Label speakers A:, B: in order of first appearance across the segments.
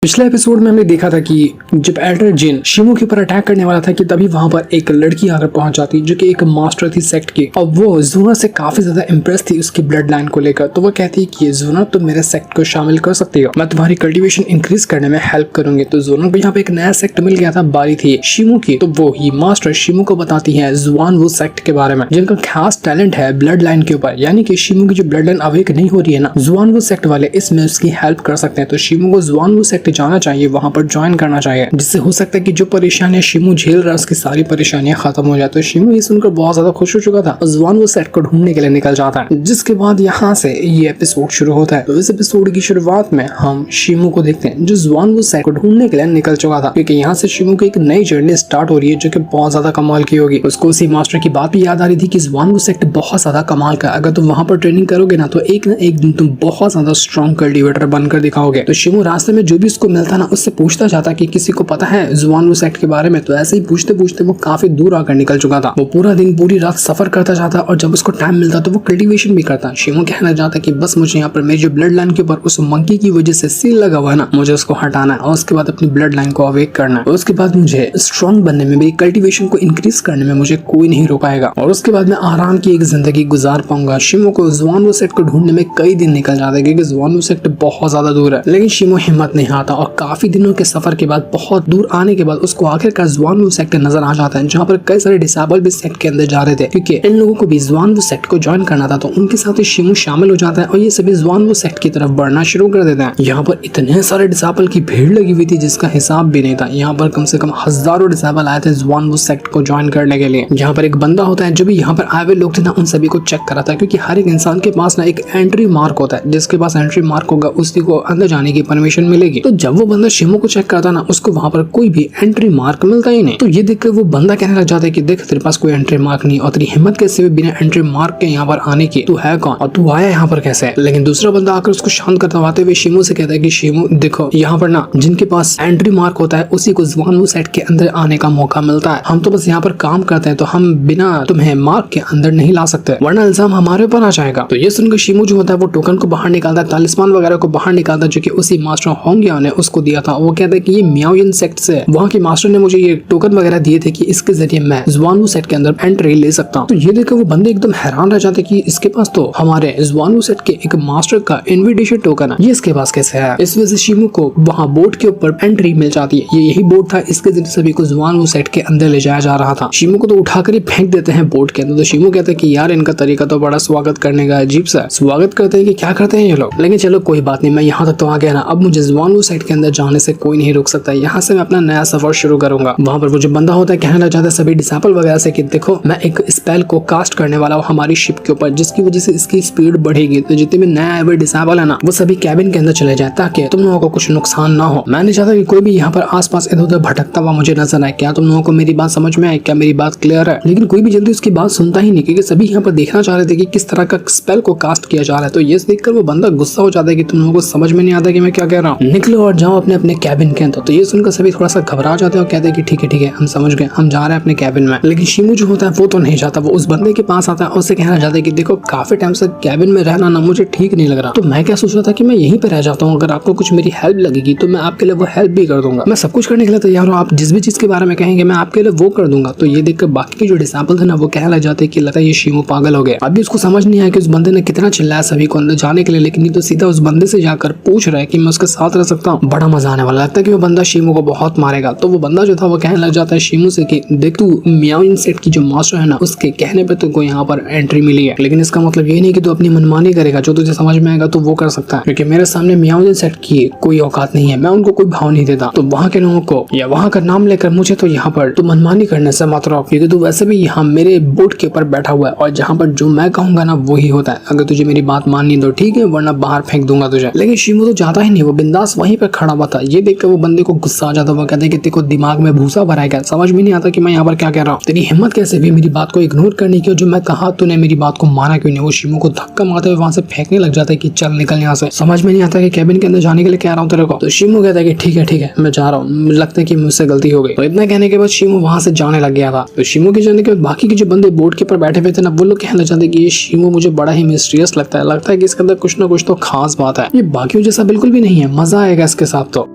A: पिछले एपिसोड में हमने देखा था कि जब एल्डर जिन शिमो के ऊपर अटैक करने वाला था कि तभी वहां पर एक लड़की आकर पहुंच जाती जो कि एक मास्टर थी सेक्ट की और वो ज़ूना से काफी ज्यादा इम्प्रेस थी उसकी ब्लड लाइन को लेकर। तो वो कहती है कि ज़ूना तुम मेरे सेक्ट को शामिल कर सकती हो, मैं तुम्हारी कल्टीवेशन इंक्रीज करने में हेल्प करूंगी। तो ज़ूना को यहाँ पे एक नया सेक्ट मिल गया था, बारी थी शिमो की। तो वो ही मास्टर शिमो को बताती है जुआन वो सेक्ट के बारे में जिनका खास टैलेंट है ब्लड लाइन के ऊपर, यानी कि शिमो की जो ब्लड लाइन अवेक नहीं हो रही है ना, जुआन वो सेक्ट वाले इसमें उसकी हेल्प कर सकते हैं। तो शिमो को जुआन वो सेक्ट जाना चाहिए, वहां पर ज्वाइन करना चाहिए, जिससे हो सकता है कि जो परेशानियां शिमो झेल रहा है उसकी सारी परेशानियां खत्म हो जाए। तो शिमो ये सुनकर बहुत ज्यादा खुश हो चुका था और जुआन वो सेट को ढूंढने के लिए निकल जाता है। जिसके बाद यहाँ से ये एपिसोड शुरू होता है। तो इस एपिसोड की शुरुआत में हम शिमो को देखते हैं जो जुआन वो सेट को ढूंढने के लिए निकल चुका था, क्योंकि यहाँ से शिमो की एक नई जर्नी स्टार्ट हो रही है जो कि बहुत ज्यादा कमाल की होगी। उसको उसी मास्टर की बात भी याद आ रही थी कि जुआन वो सेट बहुत ज्यादा कमाल का, अगर तुम वहां पर ट्रेनिंग करोगे ना तो एक दिन तुम बहुत ज्यादा स्ट्रॉन्ग कल्टीवेटर बनकर दिखाओगे। तो शिमो रास्ते में जो भी उसको मिलता ना उससे पूछता जाता कि किसी को पता है जुआन वो सेक्ट के बारे में। तो ऐसे ही पूछते पूछते वो काफी दूर आकर निकल चुका था। वो पूरा दिन पूरी रात सफर करता जाता और जब उसको टाइम मिलता तो वो कल्टीवेशन भी करता। शिमो कहना चाहता कि बस मुझे यहाँ पर मेरी जो ब्लड लाइन के ऊपर उस मंकी की वजह से सील लगा हुआ है ना, मुझे उसको हटाना है और उसके बाद अपनी ब्लड लाइन को अवेक करना है। और उसके बाद मुझे स्ट्रॉन्ग बनने में, मेरी कल्टीवेशन को इंक्रीज करने में मुझे कोई नहीं रोकाएगा और उसके बाद मैं आराम की एक जिंदगी गुजार पाऊंगा। शिमो को जुआन वो सेक्ट को ढूंढने में कई दिन निकल जाते हैं क्योंकि जुआन वो सेक्ट बहुत ज्यादा दूर है, लेकिन शिमो हिम्मत नहीं हारता और काफी दिनों के सफर के बाद बहुत दूर आने के बाद उसको आखिरकार जुआन वो सेक्ट नजर आ जाता है, जहाँ पर कई सारे डिसेबल भी सेक्ट के अंदर जा रहे थे क्योंकि इन लोगों को भी जुआन वो सेक्ट को ज्वाइन करना था। तो उनके साथ ही शिमो शामिल हो जाता है और ये सभी जुआन वो सेक्ट की तरफ बढ़ना शुरू कर देते हैं। यहाँ पर इतने सारे डिसेबल की भीड़ लगी हुई थी जिसका हिसाब भी नहीं था। यहाँ पर कम से कम हजारों डिसेबल आए थे जुआन वो सेक्ट को ज्वाइन करने के लिए। यहाँ पर एक बंदा होता है जो भी यहाँ पर आए हुए लोग थे ना, उन सभी को चेक कराता है क्योंकि हर एक इंसान के पास ना एक एंट्री मार्क होता है, जिसके पास एंट्री मार्क होगा उसी को अंदर जाने की परमिशन मिलेगी। तो जब वो बंदा शिमो को चेक करता ना, उसको वहां पर कोई भी एंट्री मार्क मिलता ही नहीं। तो ये देखकर वो बंदा कहने लग जाता है कि देख तेरे पास कोई एंट्री मार्क नहीं और तेरी हिम्मत कैसे हुई बिना एंट्री मार्क के यहाँ पर आने की, तू है कौन और तू आया यहाँ पर कैसे। लेकिन दूसरा बंदा आकर उसको शांत करवाते हुए शिमो से कहता है कि शिमो देखो, यहाँ पर ना जिनके पास एंट्री मार्क होता है उसी को जुआन वो सेट के अंदर आने का मौका मिलता है। हम तो बस यहाँ पर काम करते हैं, तो हम बिना तुम्हें मार्क के अंदर नहीं ला सकते वरना इल्जाम हमारे ऊपर आ जाएगा। तो ये सुनकर शिमो जो होता है वो टोकन को बाहर निकालता है, तालिस्मान वगैरह को बाहर निकालता है जो कि उसी मास्टर होंगिया ने उसको दिया था। वो कहता है कि ये मियाओयिन सेक्ट से वहाँ के मास्टर ने मुझे ये टोकन वगैरह दिए थे कि इसके जरिए मैं जुआन वो सेट के अंदर एंट्री ले सकता हूँ। तो ये देखकर वो बंदे एकदम हैरान रह जाते कि इसके पास तो हमारे जुआन वो सेट के एक मास्टर का इनविटेशन टोकन है, ये इसके पास कैसे है। इस वजह से शिमो को वहाँ बोर्ड के ऊपर एंट्री मिल जाती है। ये यही बोर्ड था, इसके जरिए सभी को जुआन वो सेट के अंदर ले जाया जा रहा था। शिमो को तो उठाकर ही फेंक देते हैं बोर्ड के अंदर। तो शिमो कहते हैं कि यार इनका तरीका तो बड़ा स्वागत करने का अजीब सा है, स्वागत करते हैं कि क्या करते हैं ये लोग। लेकिन चलो कोई बात नहीं, मैं यहाँ तक तो आ गया ना, अब मुझे जुआन वो सेट के अंदर जाने से कोई नहीं रोक सकता। यहाँ से मैं अपना नया सफर शुरू करूंगा। वहाँ पर वो जो बंदा होता है कहने लग जाता है सभी डिसेबल वगैरह से कि देखो मैं एक स्पेल को कास्ट करने वाला हूँ हमारी शिप के ऊपर, जिसकी वजह से इसकी स्पीड बढ़ेगी। तो जितने भी नए आए हुए डिसेबल है ना, वो सभी कैबिन के अंदर चले जाए ताकि तुम लोगों को कुछ नुकसान ना हो। मैं नहीं चाहता कि कोई भी यहाँ पर आसपास इधर उधर भटकता हुआ मुझे नजर आए। क्या तुम लोगों को मेरी बात समझ में आई? क्या मेरी बात क्लियर है? लेकिन कोई भी जल्दी उसकी बात सुनता ही नहीं क्योंकि सभी यहाँ पर देखना चाह रहे थे कि किस तरह का स्पेल को कास्ट किया जा रहा है। तो ये देखकर वो बंदा गुस्सा हो जाता है कि तुम लोगों को समझ में नहीं आता कि मैं क्या कह रहा हूँ, निकलो और जाओ अपने अपने कैबिन के अंदर। तो ये सुनकर सभी थोड़ा सा घबरा जाते हैं और कहते हैं कि ठीक है हम समझ गए, हम जा रहे हैं अपने कैबिन में। लेकिन शिमो जो होता है वो तो नहीं जाता, वो उस बंदे के पास आता है और उससे कहना चाहता है कि देखो काफी टाइम से कैबिन में रहना ना मुझे ठीक नहीं लग रहा, तो मैं क्या सोच रहा था कि मैं यहीं पे रह जाता हूँ। अगर आपको कुछ मेरी हेल्प लगेगी तो मैं आपके लिए वो हेल्प भी कर दूंगा, मैं सब कुछ करने के लिए तैयार हूँ, आप जिस भी चीज के बारे में कहेंगे मैं आपके लिए वो कर दूंगा। तो ये देखकर बाकी के जो डिसेबल थे ना वो कहने लग जाते हैं कि लगता है ये शिमो पागल हो गया। अभी उसको समझ नहीं आया कि उस बंदे ने कितना चिल्लाया सभी को अंदर जाने के लिए, लेकिन ये तो सीधा उस बंदे से जाकर पूछ रहा है कि मैं उसके साथ रह सकता हूँ। बड़ा मजा आने वाला, लगता है कि वो बंदा शिमो को बहुत मारेगा। तो वो बंदा जो था वो कहने लग जाता है शिमो से कि देख तू मियाओयिन सेक्ट की जो मास्टर है ना उसके कहने पे तुमको यहाँ पर एंट्री मिली है, लेकिन इसका मतलब ये नहीं कि तू अपनी मनमानी करेगा, जो तुझे समझ में आएगा तो वो कर सकता है क्योंकि मेरे सामने मियाओयिन सेक्ट की कोई औकात नहीं है, मैं उनको कोई भाव नहीं देता। तो वहाँ के लोगों को या वहाँ का नाम लेकर मुझे तो यहाँ पर तू मनमानी करने से मत रोक क्योंकि तू वैसे भी यहाँ मेरे बोर्ड के ऊपर बैठा हुआ है और जहाँ पर जो मैं कहूंगा ना वही होता है। अगर तुझे मेरी बात माननी तो ठीक है वरना बाहर फेंक दूंगा तुझे। लेकिन शिमो तो जाता ही नहीं, वो बिंदास वहीं पर खड़ा हुआ था। ये देखकर वो बंदे को गुस्सा आ जाता, वो कहते हैं कि तेरे को दिमाग में भूसा भरा है क्या, समझ में नहीं आता कि मैं यहाँ पर क्या कह रहा हूँ, तेरी हिम्मत कैसे भी मेरी बात को इग्नोर करने की, जो मैं कहा तूने मेरी बात को माना क्यों नहीं। वो शिमो को धक्का मारते हुए वहां से फेंकने लग जाता है कि चल निकल यहाँ से, समझ में नहीं आता कि कैबिन के अंदर जाने के लिए कह रहा हूँ तेरे को। तो शिमो कहता है कि ठीक है मैं जा रहा हूँ, लगता है कि मुझसे गलती हो गई। तो इतना कहने के बाद शिमो वहां से जाने लग गया था। तो शिमो के जाने के बाद बाकी के जो बंदे बोर्ड के ऊपर बैठे हुए थे ना वो लोग कहना चाहते कि ये शिमो मुझे बड़ा ही मिस्टीरियस लगता है कि इसके अंदर कुछ ना कुछ तो खास बात है, ये बाकियों जैसा बिल्कुल भी नहीं है, मजा आएगा इसके साथ। तो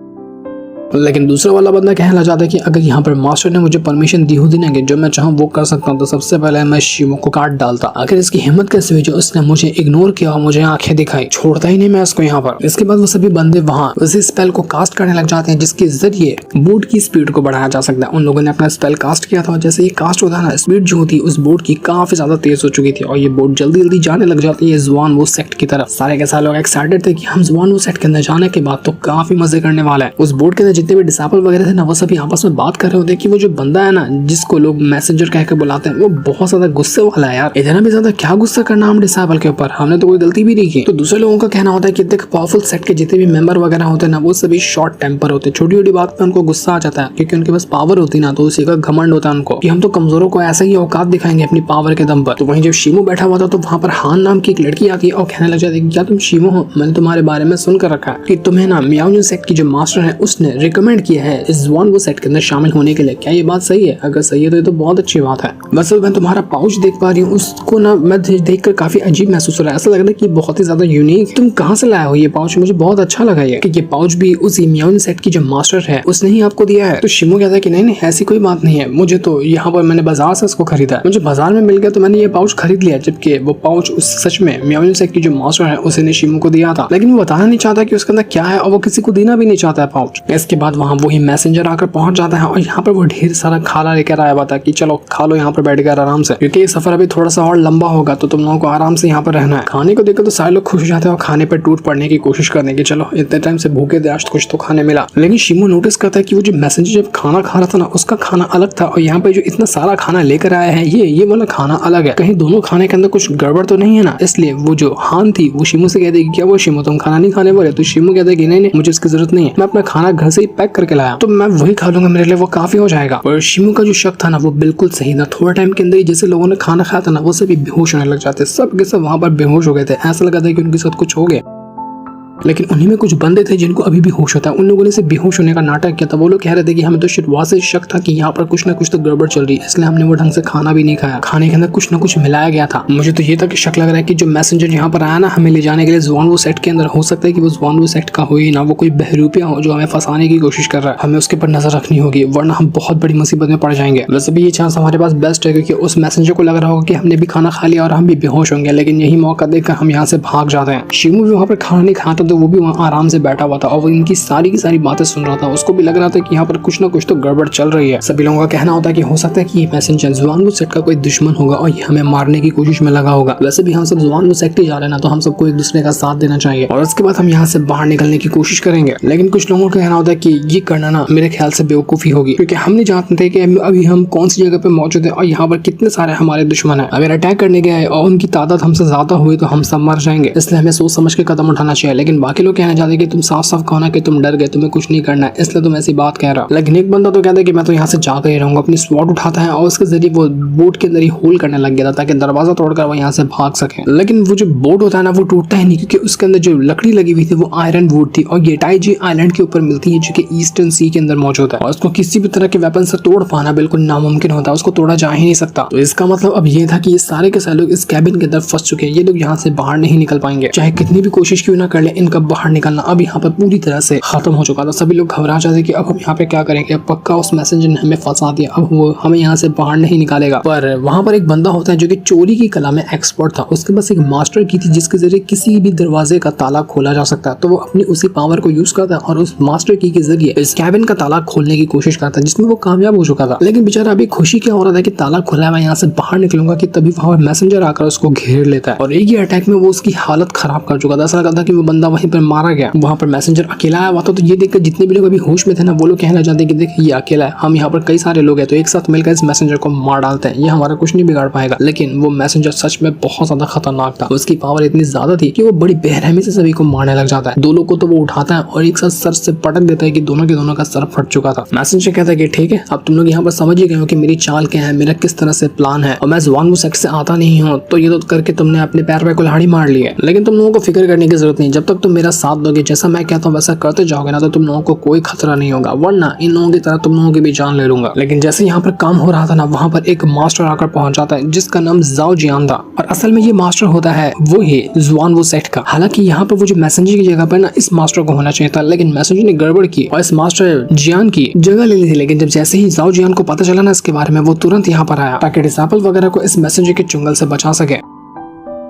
A: लेकिन दूसरा वाला बंदा कहना चाहता है कि अगर यहाँ पर मास्टर ने मुझे परमिशन दी होती ना कि जो मैं चाहूँ वो कर सकता हूँ, तो सबसे पहले मैं शिमो को काट डालता। आखिर इसकी हिम्मत कैसे हुई जो उसने मुझे इग्नोर किया और मुझे आंखें दिखाई, छोड़ता ही नहीं मैं इसको यहाँ पर। इसके बाद वो सभी बंदे वहाँ उसी स्पेल को कास्ट करने लग जाते हैं जिसके जरिए बोट की स्पीड को बढ़ाया जा सकता है। उन लोगों ने अपना स्पेल कास्ट किया था, जैसे ये कास्ट होता है ना, स्पीड जो होती है उस बोट की काफी ज्यादा तेज हो चुकी थी और ये बोट जल्दी जल्दी जाने लग जाती है जुआन वो सेक्ट की तरफ। सारे के सारे लोग एक्साइटेड थे कि हम जुआन वो सेक्ट के अंदर जाने के बाद तो काफी मजे करने वाला है। उस बोट के अंदर जितने भी डिसाइपल वगैरह थे ना, वो सभी आपस में बात कर रहे होते कि वो जो बंदा है ना जिसको लोग मैसेंजर कहकर बुलाते हैं वो बहुत ज्यादा गुस्से वाला है यार। इतना भी ज्यादा क्या गुस्सा करना हम डिसाइपल के ऊपर, हमने तो कोई गलती भी नहीं की। तो दूसरे लोगों का कहना होता है कि देख पावरफुल सेट के जितने भी मेंबर वगैरह होते हैं ना वो सभी शॉर्ट टेम्पर होते हैं, छोटी छोटी बात पे उनको गुस्सा आ जाता है क्योंकि उनके पास पावर होती ना, तो उसी का घमंड होता है उनको कि हम तो कमजोरों को ऐसे ही औकात दिखाएंगे अपनी पावर के दम पर। तो वहीं जब शिमो बैठा हुआ था तो वहां पर हान नाम की एक लड़की आती है और कहने लग जाती है क्या तुम शिमो हो, मैंने तुम्हारे बारे में सुनकर रखा है कि तुम्हें ना मियाओ सेक्ट की जो मास्टर है उसने रिकमेंड किया है इस जुआन वो सेक्ट के अंदर शामिल होने के लिए। क्या ये बात सही है? अगर सही है तो ये तो बहुत अच्छी बात है। बस मैं तुम्हारा पाउच देख पा रही हूँ, उसको ना मैं देखकर काफी अजीब महसूस हो रहा है, ऐसा लग रहा है कि बहुत ही ज्यादा यूनिक। तुम कहाँ से लाया हो ये पाउच? मुझे बहुत अच्छा लगा ये पाउच भी उसी मियाओ सेक्ट की जो मास्टर है उसने ही आपको दिया है। तो शिमो कहता है कि नहीं नहीं ऐसी कोई बात नहीं है, मुझे तो यहाँ पर मैंने बाजार से इसको खरीदा है, मुझे बाजार में मिल गया तो मैंने ये पाउच खरीद लिया। जबकि वो पाउच उस सच में मियाओ सेक्ट की जो मास्टर है उसने शिमो को दिया था, लेकिन वो बताना नहीं चाहता कि उसके अंदर क्या है और वो किसी को देना भी नहीं चाहता है पाउच। इसके बाद वहाँ वही मैसेंजर आकर पहुंच जाता है और यहाँ पर वो ढेर सारा खाना लेकर आया हुआ था कि चलो खा लो यहाँ पर बैठकर आराम से, क्योंकि ये सफर अभी थोड़ा सा और लंबा होगा तो तुम लोगों को आराम से यहाँ पर रहना है। खाने को देखकर तो सारे लोग खुश हो जाते हैं और खाने पर टूट पड़ने की कोशिश करने की, चलो इतने टाइम से भूखे थे आज कुछ तो खाने मिला। लेकिन शिमो नोटिस करता है कि वो जो मैसेंजर जब खाना खा रहा था ना उसका खाना अलग था और यहाँ पे जो इतना सारा खाना लेकर आया है ये वाला खाना अलग है, कहीं दोनों खाने के अंदर कुछ गड़बड़ तो नहीं है ना। इसलिए वो जो हान थी वो शिमो से कहती है क्या वो शिमो तुम खाना नहीं खाने वाले? तो शिमो कहता है कि नहीं मुझे इसकी जरूरत नहीं है, मैं अपना खाना घर से ही पैक करके लाया तो मैं वही खा लूंगा, मेरे लिए वो काफी हो जाएगा। और शिमो का जो शक था ना वो बिल्कुल सही था। थोड़ा टाइम के अंदर ही जैसे लोगों ने खाना खाया था ना वो सभी बेहोश होने लग जाते, सब के सब वहां पर बेहोश हो गए थे, ऐसा लगा था कि उनके साथ कुछ हो गया। लेकिन उन्हीं में कुछ बंदे थे जिनको अभी भी होश होता है, उन लोगों ने सिर्फ बेहोश होने का नाटक किया था। वो लोग कह रहे थे कि हमें तो शुरुआत से शक था कि यहाँ पर कुछ ना कुछ तो गड़बड़ चल रही है, इसलिए हमने वो ढंग से खाना भी नहीं खाया, खाने के अंदर कुछ ना कुछ मिलाया गया था। मुझे तो ये था कि शक लग रहा है कि जो मैसेंजर यहाँ पर आया ना हमें ले जाने के लिए जुआन वो सेक्ट के अंदर, हो सकता है कि वो जुआन वो सेक्ट का हो ही ना, वो कोई बहरूपिया हो जो हमें फंसाने की कोशिश कर रहा है। हमें उसके ऊपर नजर रखनी होगी वरना हम बहुत बड़ी मुसीबत में पड़ जाएंगे। वैसे भी ये चांस हमारे पास बेस्ट है क्योंकि उस मैसेंजर को लग रहा होगा कि हमने भी खाना खा लिया और हम भी बेहोश होंगे, लेकिन यही मौका देखकर हम यहाँ से भाग जाते हैं। शिमो भी वहाँ पर खाना नहीं खाता तो वो भी वहाँ आराम से बैठा हुआ था और वो इनकी सारी की सारी बातें सुन रहा था। उसको भी लग रहा था कि यहाँ पर कुछ ना कुछ तो गड़बड़ चल रही है। सभी लोगों का कहना होता है कि हो सकता है कि ये मैसेंजर जुआन वो सेक्ट का कोई दुश्मन होगा और ये हमें मारने की कोशिश में लगा होगा। वैसे भी हम सब जुआन वो सेक्ट ही जा रहे हैं ना, तो हम सबको एक दूसरे का साथ देना चाहिए और उसके बाद हम यहाँ से बाहर निकलने की कोशिश करेंगे। लेकिन कुछ लोगों का कहना होता है कि ये करना ना मेरे ख्याल से बेवकूफी होगी क्योंकि हम नहीं जानते थे कि अभी हम कौन सी जगह पे मौजूद है और यहाँ पर कितने सारे हमारे दुश्मन है। अगर अटैक करने गए और उनकी तादाद हमसे ज्यादा हुई तो हम सब मर जाएंगे, इसलिए हमें सोच समझ के कदम उठाना चाहिए। लेकिन बाकी लोग कहना चाहते हैं कि तुम साफ साफ कहो ना कि तुम डर गए, तुम्हें कुछ नहीं करना है इसलिए तुम ऐसी बात कह रहा हो। लेकिन एक बंदा तो कहता है कि मैं तो यहाँ से जाकर ही रहूंगा। अपनी स्वॉर्ड उठाता है और उसके जरिए वो बोट के अंदर ही होल करने लग गया था ताकि दरवाजा तोड़कर वो यहाँ से भाग सके। लेकिन वो जो बोट होता है ना वो टूटता ही नहीं क्योंकि उसके अंदर जो लकड़ी लगी हुई थी वो आयरन वुड थी और ये टाइजी आइलैंड के ऊपर मिलती है जो कि ईस्टर्न सी के अंदर मौजूद है और उसको किसी भी तरह के वेपन से तोड़ पाना बिल्कुल नामुमकिन होता है, उसको तोड़ा जा ही नहीं सकता। तो इसका मतलब अब ये था कि ये सारे के सारे लोग इस कैबिन के अंदर फंस चुके हैं, ये लोग यहाँ से बाहर नहीं निकल पाएंगे, चाहे कितनी भी कोशिश क्यों ना कर ले इनका बाहर निकलना अब यहाँ पर पूरी तरह से खत्म हो चुका था। सभी लोग घबरा जाते कि अब हम यहाँ पे क्या करेंगे, अब पक्का उस मैसेंजर ने हमें फंसा दिया, अब वो हमें यहाँ से बाहर नहीं निकालेगा। पर वहाँ पर एक बंदा होता है जो कि चोरी की कला में एक्सपर्ट था, उसके पास एक मास्टर की थी जिसके जरिए किसी भी दरवाजे का ताला खोला जा सकता है। तो वो अपनी उसी पावर को यूज करता है और उस मास्टर की के जरिए इस कैबिन का ताला खोलने की कोशिश करता है जिसमें वो कामयाब हो चुका था। लेकिन बेचारा अभी खुशी क्या हो रहा था कि ताला खुला है, मैं यहाँ से बाहर निकलूंगा, कि तभी वहाँ मैसेंजर आकर उसको घेर लेता है और एक ही अटैक में वो उसकी हालत खराब कर चुका था। ऐसा लगा था कि वो बंदा वहीं पर मारा गया। वहाँ पर मैसेंजर अकेला आया हुआ था, तो ये देखकर जितने भी लोग अभी होश में थे ना वो लोग कहना चाहते कि देख ये अकेला है, हम यहाँ पर कई सारे लोग हैं तो एक साथ मिलकर इस मैसेंजर को मार डालते हैं, ये हमारा कुछ नहीं बिगाड़ पाएगा। लेकिन वो मैसेंजर सच में बहुत ज्यादा खतरनाक था, उसकी पावर इतनी ज्यादा थी कि वो बड़ी बेरहमी से सभी को मारने लग जाता है। दो लोग को तो वो उठाता है और एक साथ सर से पटक देता है कि दोनों के दोनों का सर फट चुका था। मैसेंजर कहता है कि ठीक है अब तुम लोग यहाँ पर समझ ही गए हो कि मेरी चाल क्या है, मेरा किस तरह से प्लान है और मैं जुआन वो सेक्ट से आता नहीं हूँ, तो ये तो करके तुमने अपने पैर पे कुल्हाड़ी मार ली है। लेकिन तुम लोगों को फिक्र करने की जरूरत नहीं, जब तक तुम मेरा साथ दोगे, जैसा मैं कहता हूँ वैसा करते जाओगे ना, तो तुम लोगों को कोई खतरा नहीं होगा, वरना इन लोगों की तरह तुम लोगों की भी जान ले लूंगा। लेकिन जैसे यहाँ पर काम हो रहा था ना, वहाँ पर एक मास्टर आकर पहुंच जाता है जिसका नाम जाओ जियान था, और असल में ये मास्टर होता है वो ही जुआन वो सेक्ट का। हालांकि यहाँ पर वो जो मैसेंजर की जगह पर ना इस मास्टर को होना चाहिए था, लेकिन मैसेंजर ने गड़बड़ की और इस मास्टर जियान की जगह ले ली थी। लेकिन जब जैसे ही जाओ जियान को पता चला ना इसके बारे में, वो तुरंत यहाँ पर आया ताकि डिसाइपल वगैरह को इस मैसेंजर के चुंगल से बचा सके।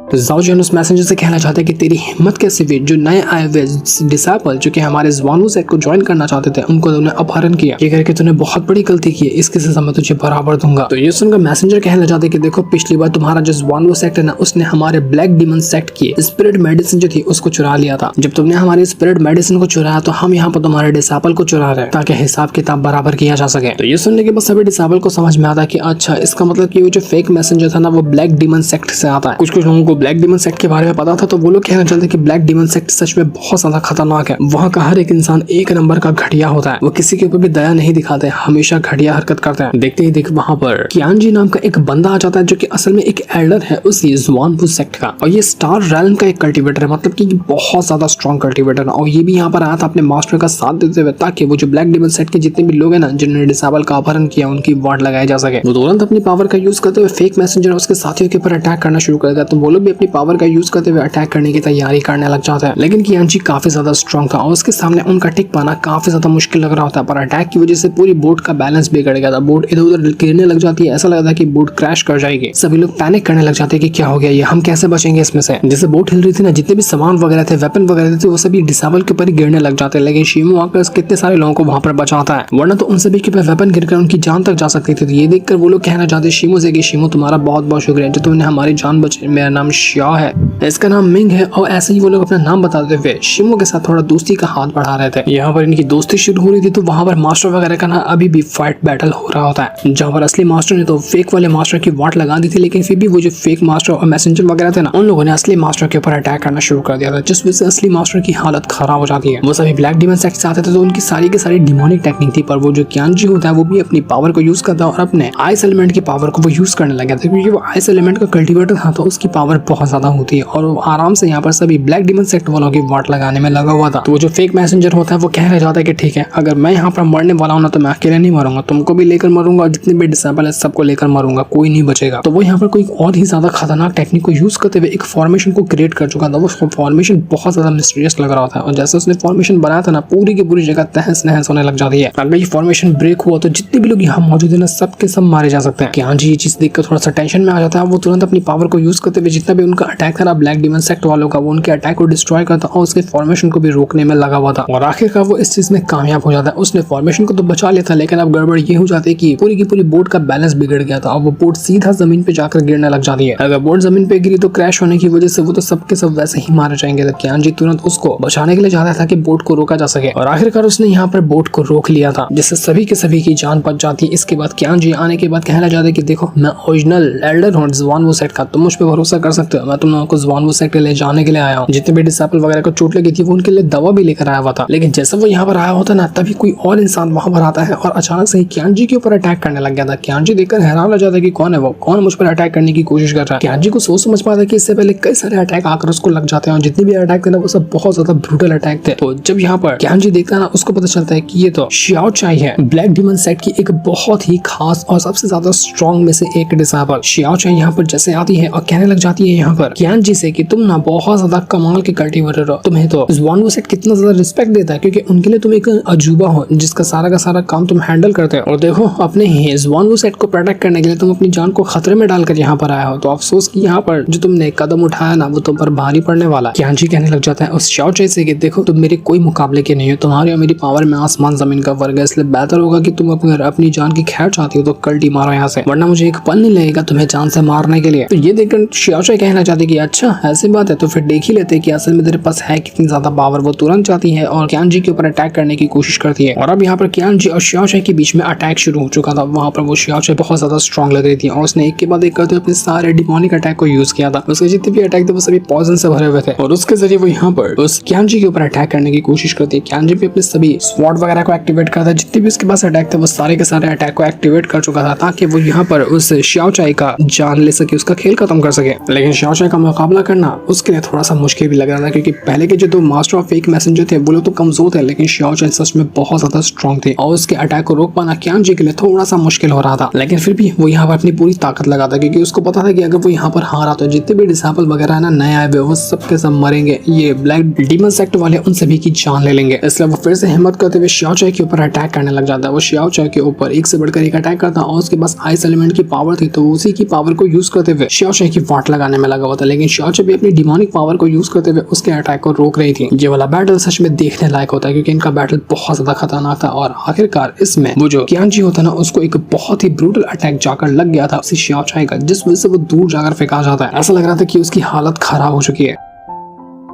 A: तो जाओ जियान उस मैसेंजर से कहना चाहते कि तेरी हिम्मत कैसे हुई, जो नए आए हुए डिसाइपल जो कि हमारे जुआन सेक्ट को ज्वाइन करना चाहते थे उनको तूने अपहरण किया, ये करके तूने बहुत बड़ी गलती की है, इसकी सजा मैं तुझे बराबर दूंगा। तो ये सुनकर मैसेंजर कहना चाहते कि देखो पिछली बार तुम्हारा जो जुआन सेक्ट है ना, उसने हमारे ब्लैक डीमन सेक्ट की स्पिरिट मेडिसिन जो थी उसको चुरा लिया था। जब तुमने हमारी स्पिरिट मेडिसिन को चुराया तो हम यहाँ पर तुम्हारे डिसाइपल को चुरा रहे ताकि हिसाब किताब बराबर किया जा सके। तो ये सुनने के बाद सभी डिसाइपल को समझ में आता कि अच्छा, इसका मतलब कि वो जो फेक मैसेंजर था ना वो ब्लैक डीमन सेक्ट से आता है। कुछ लोगों को ब्लैक डीमन सेक्ट के बारे में पता था, तो वो लोग कहना चाहते कि ब्लैक डीमन सेक्ट सच में बहुत ज्यादा खतरनाक है। वहाँ का हर एक इंसान एक नंबर का घटिया होता है, वो किसी के ऊपर भी दया नहीं दिखाते, हमेशा घटिया हरकत करते हैं। देखते ही देख वहाँ पर कियान जी नाम का एक बंदा आ जाता है जो कि असल में एक एल्डर है उसी जुआनवू सेक्ट का, और ये स्टार रैलन का एक कल्टीवेटर है, मतलब कि बहुत ज्यादा स्ट्रॉन्ग कल्टीवेटर है। और ये भी यहाँ पर आया था अपने मास्टर का साथ देते हुए ताकि वो जो ब्लैक डीमन सेक्ट के जितने भी लोग हैं ना जिन्होंने डिसाइबल का अपहरण किया उनकी वार्ड लगाया जा सके। वो तुरंत अपनी पावर का यूज करते हुए फेक मैसेंजर और उसके साथियों के ऊपर अटैक करना शुरू कर देता है। तो वो लोग भी अपनी पावर का यूज करते हुए अटैक करने की तैयारी करने लग जाता है। लेकिन कियान जी काफी ज्यादा स्ट्रॉन्ग था और उसके सामने उनका टिक पाना काफी ज्यादा मुश्किल लग रहा होता है। पर अटैक की वजह से पूरी बोट का बैलेंस बिगड़ गया था, बोट इधर उधर गिरने लग जाती है, ऐसा लगता है कि बोट क्रैश कर जाएगी। सभी लोग पैनिक करने लग जाते हैं कि क्या हो गया, ये हम कैसे बचेंगे इसमें से। जैसे बोट हिल रही थी ना, जितने भी सामान वगैरह थे, वेपन वगैरह थे, वो सभी डिसाइबल के ऊपर गिरने लग जाते हैं। लेकिन शिमो आकर कितने सारे लोगों को वहां पर बचाता है, वरना तो उन सभी के ऊपर वेपन गिरकर उनकी जान तक जा सकती थी। तो ये देखकर वो लोग कहना चाहते शिमो से कि शिमो तुम्हारा बहुत बहुत शुक्रिया जो तुमने हमारी जान बचाई। मेरा नाम श्या है, इसका नाम मिंग है। और ऐसे ही वो लोग अपना नाम बताते हुए शिमो के साथ थोड़ा दोस्ती का हाथ बढ़ा रहे थे। यहाँ पर इनकी दोस्ती शुरू हो रही थी, तो वहाँ पर मास्टर वगैरह का ना अभी भी फाइट बैटल हो रहा होता है, जहाँ पर असली मास्टर ने तो फेक वाले मास्टर की वाट लगा दी थी, लेकिन फिर भी वो जो फेक मास्टर और मैसेंजर वगैरह थे ना, उन लोगों ने असली मास्टर के ऊपर अटैक करना शुरू कर दिया था, जिस वजह से असली मास्टर की हालत खराब हो जाती है। वो सभी ब्लैक डीमन सेक्ट से आते थे, तो उनकी सारी की सारी डिमोनिक टेक्निक थी। पर वो जो कियान जी होता है वो भी अपनी पावर को यूज करता है और अपने आइस एलिमेंट की पावर को वो यूज करने लगा था, क्योंकि वो आइस एलिमेंट का कल्टीवेटर था तो उसकी पावर बहुत ज्यादा होती है। और वो आराम से यहाँ पर सभी ब्लैक डीमन सेक्ट वालों की वाट लगाने में लगा हुआ था। तो वो जो फेक मैसेंजर होता है वो कहना चाहता है कि ठीक है, अगर मैं यहाँ पर मरने वाला हूँ ना तो मैं अकेले नहीं मरूंगा, तुमको भी लेकर मरूंगा और जितने भी डिसाइपल है सबको लेकर मरूंगा, कोई नहीं बचेगा। तो वो यहाँ पर कोई और ही ज्यादा खतरनाक टेक्निक को यूज करते हुए एक फॉर्मेशन को क्रिएट कर चुका था। वो फॉर्मेशन बहुत ज्यादा मिस्टीरियस लग रहा था, और जैसे उसने फॉर्मेशन बनाया था ना, पूरी की पूरी जगह तहस नहस होने लग जाती है। अगर ये फॉर्मेशन ब्रेक हुआ तो जितने भी लोग यहाँ मौजूद है ना, सबके सब मारे जा सकते हैं। कि हाँ जी, ये चीज देखकर थोड़ा सा टेंशन में आ जाता है। वो तुरंत अपनी पावर को यूज करते हुए जितना भी उनका अटैक था ब्लैक डीमन सेक्ट वालों का, वो उनके अटैक को डिस्ट्रॉय करता और उसके फॉर्मेशन को भी रोकने में लगा हुआ था। और आखिरकार वो इस चीज में कामयाब हो जाता है। उसने फॉर्मेशन को तो बचा लिया था, लेकिन अब गड़बड़ ये हो जाती है कि पूरी की पूरी बोट का बैलेंस बिगड़ गया था और वो बोट सीधा जमीन पे जाकर गिरने लग जाती है। अगर बोट जमीन पे गिरी तो क्रैश होने की वजह से वो तो सबके सब वैसे ही मारे जाएंगे। तो कियान जी तुरंत उसको बचाने के लिए जाता था कि बोट को रोका जा सके, और आखिरकार उसने यहाँ पर बोट को रोक लिया था, जिससे सभी के सभी की जान बच जाती है। इसके बाद कियान जी आने के बाद कहना चाहते कि देखो, मैं ओरिजिनल एल्डर हूँ जुआनवू सेक्ट का, तुम मुझ पे भरोसा कर सकते हो, मैं तुम लोगों को जुआनवू सेक्ट ले जाने के लिए आया हूँ। जितने भी डिसाइपल वगैरह को चोट लगी थी वो उनके लिए दवा भी लेकर आया हुआ था। लेकिन जैसे वो यहाँ पर आया होता ना, तभी कोई और इंसान वहां पर आता है और अचानक से ही कियान जी के ऊपर अटैक करने लग गया था। कियान जी देखकर हैरान हो जाता है कि कौन है वो, कौन मुझ पर अटैक करने की कोशिश कर रहा है। कियान जी को सोच समझ पाता है कि इससे पहले कई सारे अटैक आकर उसको लग जाते हैं, और जितने भी अटैक थे ना वो सब बहुत ज्यादा ब्रूटल अटैक थे। तो जब यहाँ पर कियान जी देखता है ना, उसको पता चलता है कि ये तो श्याओ चाई है, ब्लैक डीमन सेक्ट की एक बहुत ही खास और सबसे ज्यादा स्ट्रॉन्ग में से एक डिसाइपल। श्याओ चाई यहाँ पर जैसे आती है और कहने लग जाती है यहाँ पर कियान जी से कि तुम ना बहुत ज्यादा कमाल के कल्टीवेटर हो, तुम्हें तो जुआनवू सेक्ट कितना ज्यादा रिस्पेक्ट देता है, क्योंकि उनके लिए तुम एक अजूबा हो जिसका सारा का सारा काम तुम हैंडल करते हो। और देखो, अपने ही जुआनवू सेक्ट को प्रोटेक्ट करने के लिए तुम अपनी जान को खतरे में डालकर यहाँ पर आया हो, तो अफसोस कि यहाँ पर जो तुमने कदम उठाया ना वो तुम पर भारी पड़ने वाला। कियान जी कहने लग जाता है उस श्याओ चाई से कि देखो, तुम मेरे कोई मुकाबले के नहीं हो, तुम्हारी और मेरी पावर में आसमान जमीन का फर्क है, इसलिए बेहतर होगा कि तुम अगर अपनी जान की खैर चाहती हो तो कल्टी मारो यहाँ से, वरना मुझे एक पल नहीं लगेगा तुम्हें जान से मारने के लिए। तो ये देखकर श्याओ चाई कहना चाहती कि अच्छा ऐसी बात है, तो फिर देख ही लेते कि असल में तेरे पास है कितनी ज्यादा पावर। वो तुरंत जाती है और कियान जी के ऊपर अटैक करने की कोशिश करती है। और अब यहाँ पर कियान जी और श्याओ चाई के बीच में अटैक शुरू हो चुका था। वहाँ पर वो श्याओ चाई बहुत ज्यादा स्ट्रॉन्ग लग रही थी और उसने एक के बाद एक करते अपने सारे डिमोनिक अटैक को यूज किया था। उसके जितने भी अटैक थे वो सभी पॉइजन से भरे हुए थे, और उसके जरिए वो यहाँ पर उस कियान जी के ऊपर अटैक करने की कोशिश करती है। कियान जी भी अपने सभी स्वॉर्ड वगैरह को एक्टिवेट करता है, जितने भी उसके पास अटैक थे वो सारे के सारे अटैक को एक्टिवेट कर चुका था, ताकि वो यहाँ पर उस श्याओ चाई का जान ले सके, उसका खेल खत्म कर सके। लेकिन लेकिन xiao chai का मुकाबला करना उसके लिए थोड़ा सा मुश्किल भी लग रहा था, क्योंकि पहले के जो दो मास्टर ऑफ फेक मैसेंजर थे वो लोग तो कमजोर थे, लेकिन xiao chai सच में बहुत ज्यादा स्ट्रॉन्ग थे और उसके अटैक को रोक पाना कियान जी के लिए थोड़ा सा मुश्किल हो रहा था। लेकिन फिर भी वो यहाँ पर अपनी पूरी ताकत लगाता, क्योंकि उसको पता था कि अगर वो यहाँ पर हारा तो जितने भी डिसेबल वगैरह है ना नए आए हुए वो सबके सब मरेंगे, ये ब्लैक डीमन सेक्ट वाले उन सभी की जान ले लेंगे। इसलिए वो फिर से हिम्मत करते हुए xiao chai के ऊपर अटैक करने लग जाता है। वो xiao chai के ऊपर एक से बढ़कर एक अटैक करता और उसके पास आइस एलिमेंट की पावर थी, तो उसी की पावर को यूज करते हुए xiao chai की वाट लगाने में लगा हुआ था। लेकिन xiao chai भी अपनी डिमोनिक पावर को यूज करते हुए उसके अटैक को रोक रही थी। ये वाला बैटल सच में देखने लायक होता है, क्योंकि इनका बैटल बहुत ज्यादा खतरनाक था और आखिरकार इसमें वो जो कियान जी होता ना उसको एक बहुत ही ब्रूटल अटैक जाकर लग गया था उसी xiao chai का, जिस वजह से वो दूर जाकर फेंका जाता है। ऐसा लग रहा था कि उसकी हालत खराब हो चुकी है।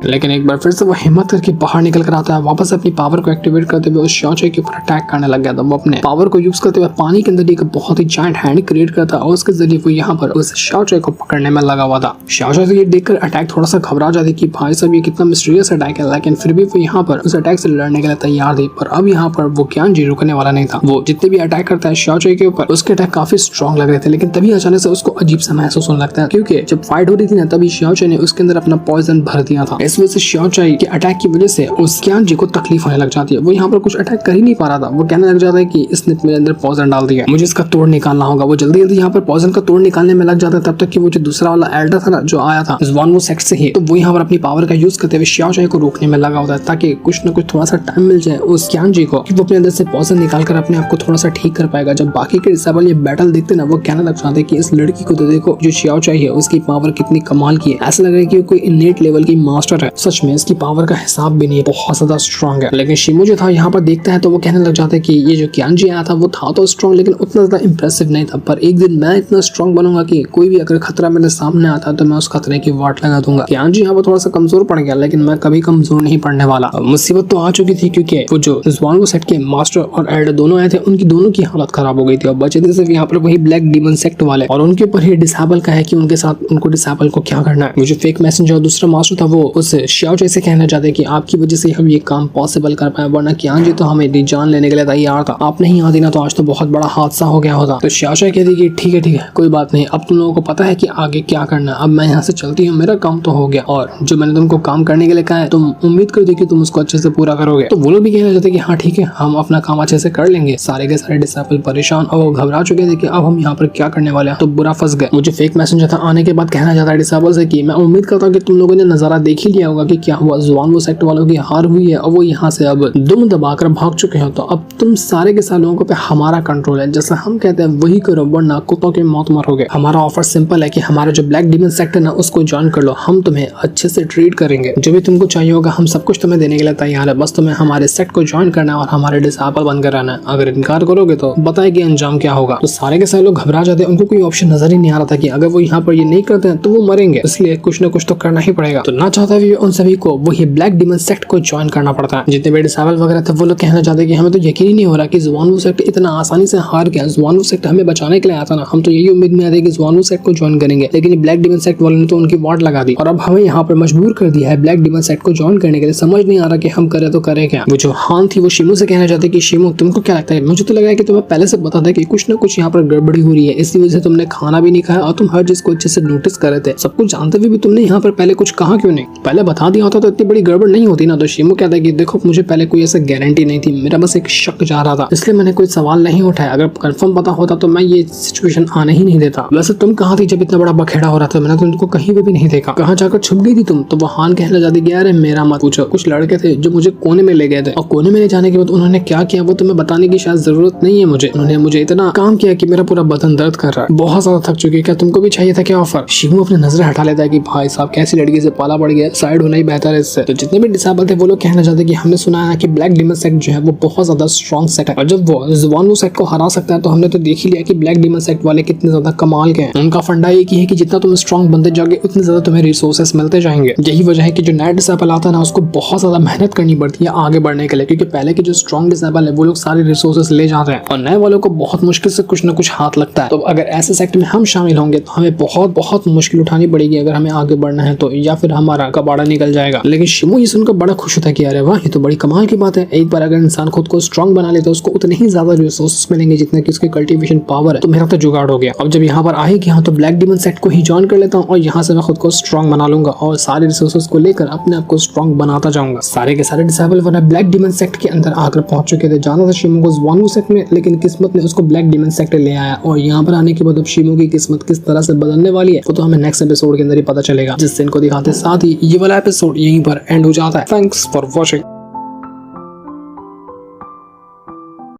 A: लेकिन एक बार फिर से वो हिम्मत करके बाहर निकल कर आता है, वापस अपनी पावर को एक्टिवेट करते हुए उस xiao chai के ऊपर अटैक करने लग गया था। वो अपने पावर को यूज करते हुए पानी के अंदर एक बहुत ही जायंट हैंड क्रिएट करता और उसके जरिए वो यहाँ पर उस xiao chai को पकड़ने में लगा हुआ था। xiao chai ये देखकर अटैक थोड़ा सा घबरा जाती कि भाई साहब ये कितना मिस्टीरियस अटैक है, लेकिन फिर भी वो यहाँ पर उस अटैक से लड़ने के लिए तैयार थी। पर अब यहाँ पर वो कियान जी रुकने वाला नहीं था। वो जितने भी अटैक करता है xiao chai के ऊपर उसके अटैक काफी स्ट्रॉन्ग लग रहे थे, लेकिन तभी अचानक से उसको अजीब सा महसूस होने लगता है, क्योंकि जब फाइट हो रही थी ना तभी xiao chai ने उसके अंदर अपना पॉइजन भर दिया था। इस वजह से xiao chai के अटैक की वजह से उस कियान जी को तकलीफ होने लग जाती है। वो यहाँ पर कुछ अटैक कर ही नहीं पा रहा था। वो कहने लग जाता है कि इसने मेरे अंदर पॉइजन डाल दिया, मुझे इसका तोड़ निकालना होगा। वो जल्दी जल्दी यहाँ पर पॉइजन का तोड़ निकालने में लग जाता है, तब तक कि वो जो दूसरा वाला एल्डर था ना जो आया था ज़ुआनवू सेक्ट से ही, तो वो यहाँ पर अपनी पावर का यूज करते हुए xiao chai को रोकने में लगा होता है, ताकि कुछ न कुछ थोड़ा सा टाइम मिल जाए उस कियान जी को कि वो अपने अंदर से पॉइजन निकाल कर अपने आप को थोड़ा सा ठीक कर पाएगा। जब बाकी के डिसेबल ये बैटल देखते ना वो कहने लग जाते कि इस लड़की को तो देखो जो xiao chai है उसकी पावर कितनी कमाल की है, ऐसा लग रहा है कि कोई इनेट लेवल की मास्टर है। सच में इसकी पावर का हिसाब भी नहीं है, बहुत ज्यादा स्ट्रॉन्ग है। लेकिन शिमू जो था यहाँ पर देखता है तो वो कहने लग जाता है कि ये जो कियान जी आया था वो था तो स्ट्रॉन्ग, लेकिन उतना ज्यादा इंप्रेसिव नहीं था। पर एक दिन मैं इतना स्ट्रॉन्ग बनूंगा कि कोई भी अगर खतरा मेरे सामने आता तो मैं उस खतरे की वाट लगा दूंगा। कियान जी यहाँ पर थोड़ा सा कमजोर पड़ गया, लेकिन मैं कभी कमजोर नहीं पड़ने वाला। मुसीबत तो आ चुकी थी, क्योंकि वो जो ज़ुआनवू सेक्ट के मास्टर और एल्डर दोनों आए थे उनकी दोनों की हालत खराब हो गई थी और बचे थे सिर्फ यहाँ पर वही ब्लैक डीमन सेक्ट वाले, और उनके ऊपर ही डिसेबल का है कि उनके साथ उनको डिसेबल को क्या करना है। वो जो फेक मैसेंजर और दूसरा मास्टर था वो उस xiao chai से कहना चाहते कि आपकी वजह से हम ये काम पॉसिबल कर पाए, वरना कियान जी तो हमें जान लेने के लिए तैयार था। आप नहीं आती ना तो आज तो बहुत बड़ा हादसा हो गया होता। तो xiao chai कहती कि ठीक है कोई बात नहीं, अब तुम लोगों को पता है कि आगे क्या करना है, अब मैं यहाँ से चलती हूँ, मेरा काम तो हो गया और जो मैंने तुमको काम करने के लिए कहा है तुम उम्मीद करती कि तुम उसको अच्छे से पूरा करोगे। तो वो लोग भी कहना चाहते कि हाँ ठीक है हम अपना काम अच्छे से कर लेंगे। सारे के सारे डिसेबल परेशान और वो घबरा चुके थे कि अब हम यहाँ पर क्या करने वाले हैं, तो बुरा फंस गए। मुझे फेक मैसेंजर था आने के बाद कहना चाहता है डिसेबल से कि मैं उम्मीद करता हूँ कि तुम लोगों ने नजारा देख ही लिया होगा कि क्या हुआ, ज़ुआनवू सेक्ट वालों की हार हुई है और वो यहाँ से अब दुम दबाकर भाग चुके हो। तो अब तुम सारे के सारे लोगों पे हमारा कंट्रोल है, जैसा हम कहते हैं वही करो वरना कुत्तों की मौत मरोगे। हमारा ऑफर सिंपल है कि हमारा जो ब्लैक डीमन सेक्ट है ना उसको ज्वाइन कर लो, हम तुम्हें अच्छे से ट्रीट करेंगे, जो भी तुमको चाहिए होगा हम सब कुछ तुम्हें देने के लिए तैयार है, बस तुम्हें हमारे सेक्ट को ज्वाइन करना है और हमारे डिसेबल बनकर रहना है। अगर इनकार करोगे तो बताएगी अंजाम क्या होगा। तो सारे के सारे लोग घबरा जाते हैं, उनको कोई ऑप्शन नजर ही नहीं आ रहा था कि अगर वो यहाँ पर ये नहीं करते हैं तो वो मरेंगे, इसलिए कुछ न कुछ तो करना ही पड़ेगा। तो ना चाहता भी उन सभी को वही ब्लैक डीमन सेक्ट को ज्वाइन करना पड़ता है। जितने भी डिसेबल वगैरह थे वो लोग कहना चाहते कि हमें तो यकीन ही नहीं हो रहा कि ज़ुआनवू सेक्ट इतना आसानी से हार गया। ज़ुआनवू सेक्ट हमें बचाने के लिए आया था ना, हम तो यही उम्मीद में आते कि ज़ुआनवू सेक्ट को ज्वाइन करेंगे, लेकिन ये ब्लैक डीमन सेक्ट वालों ने तो उनकी वाट लगा दी और अब हमें यहाँ पर मजबूर कर दिया है ब्लैक डीमन सेक्ट को ज्वाइन करने के लिए। समझ नहीं आ रहा कि हम करें तो करें क्या। वो जो हान थी वो शिमू से कहना चाहते कि शिमू तुमको क्या लगता है, मुझे तो लगा है कि तुम्हें पहले से पता था कि कुछ ना कुछ यहाँ पर गड़बड़ी हो रही है, इसी वजह से तुमने खाना भी नहीं खाया और तुम हर चीज को अच्छे से नोटिस कर रहे थे। सब कुछ जानते हुए भी तुमने यहाँ पर पहले कुछ कहा क्यों नहीं, पहले बता दिया होता तो इतनी बड़ी गड़बड़ नहीं होती ना। तो शिमू कहता है कि देखो मुझे पहले कोई ऐसा गारंटी नहीं थी, मेरा बस एक शक जा रहा था, इसलिए मैंने कोई सवाल नहीं उठाया। अगर कंफर्म पता होता तो मैं ये सिचुएशन आने ही नहीं देता। वैसे तुम कहाँ थी जब इतना बड़ा बखेड़ा हो रहा था, मैंने तुमको कहीं पे भी नहीं देखा, कहाँ जाकर छुप गई थी तुम। तो वो हान कहने जाती कि अरे मेरा मत पूछो, कुछ लड़के थे जो मुझे कोने में ले गए थे और कोने में ले जाने के बाद उन्होंने क्या किया वो तुम्हें बताने की शायद जरूरत नहीं है मुझे। उन्होंने मुझे इतना काम किया कि मेरा पूरा बदन दर्द कर रहा है, बहुत ज्यादा थक चुकी है। क्या तुमको भी चाहिए था क्या ऑफर? शिमू अपनी नजर हटा लेता है कि भाई साहब कैसी लड़की से पाला पड़ गया, साइड होना ही बेहतर है इससे। तो जितने भी डिसेबल थे वो लोग कहना चाहते कि हमने सुना है कि ब्लैक डीमन सेक्ट जो है वो बहुत ज्यादा स्ट्रॉन्ग सेक्ट है और जब वो ज़ुआनवू सेक्ट को हरा सकता है तो हमने तो देख ही लिया कि ब्लैक डीमन सेक्ट वाले कितने ज्यादा कमाल के हैं। उनका फंडा एक ही है कि जितना तुम स्ट्रॉन्ग बनते जाओगे उतने ज्यादा तुम्हें रिसोर्सेस मिलते जाएंगे। यही वजह है कि जो नया डिसेबल आता है ना उसको बहुत ज्यादा मेहनत करनी पड़ती है आगे बढ़ने के लिए, क्योंकि पहले के जो स्ट्रॉन्ग डिसेबल है वो लोग सारे रिसोर्सेस ले जाते हैं और नए वालों को बहुत मुश्किल से कुछ न कुछ हाथ लगता है। तो अगर ऐसे सेक्ट में हम शामिल होंगे तो हमें बहुत मुश्किल उठानी पड़ेगी अगर हमें आगे बढ़ना है तो, या फिर हमारा कबाड़ कबाड़ा निकल जाएगा। लेकिन शिमो ये सुनकर बड़ा खुश होता है कि अरे वाह, ये तो बड़ी कमाल की बात है। एक बार अगर इंसान खुद को स्ट्रॉन्ग बना ले तो उसको उतने ही ज्यादा रिसोर्सेस मिलेंगे जितने की उसकी कल्टीवेशन पावर है। तो मेरा तो जुगाड़ हो गया। अब जब यहाँ पर आए कि हाँ तो ब्लैक डीमन सेक्ट को ही ज्वाइन कर लेता हूँ और यहाँ से मैं खुद को स्ट्रॉन्ग बना लूंगा और सारे रिसोर्सेस को लेकर अपने आप को स्ट्रॉन्ग बनाता जाऊंगा। सारे के सारे डिसेबल वरना ब्लैक डीमन सेक्ट के अंदर आकर पहुंच चुके थे। जाना था शिमो को ज़ुआनगू सेक्ट में, लेकिन किस्मत ने उसको ब्लैक डीमन सेक्ट ले आया और यहाँ पर आने के बाद अब शिमो की किस्मत किस तरह से बदलने वाली है वो तो हमें नेक्स्ट एपिसोड के अंदर ही पता चलेगा, जिससे इनको दिखाते साथ ही ये वाला एपिसोड यहीं पर एंड हो जाता है। Thanks for watching.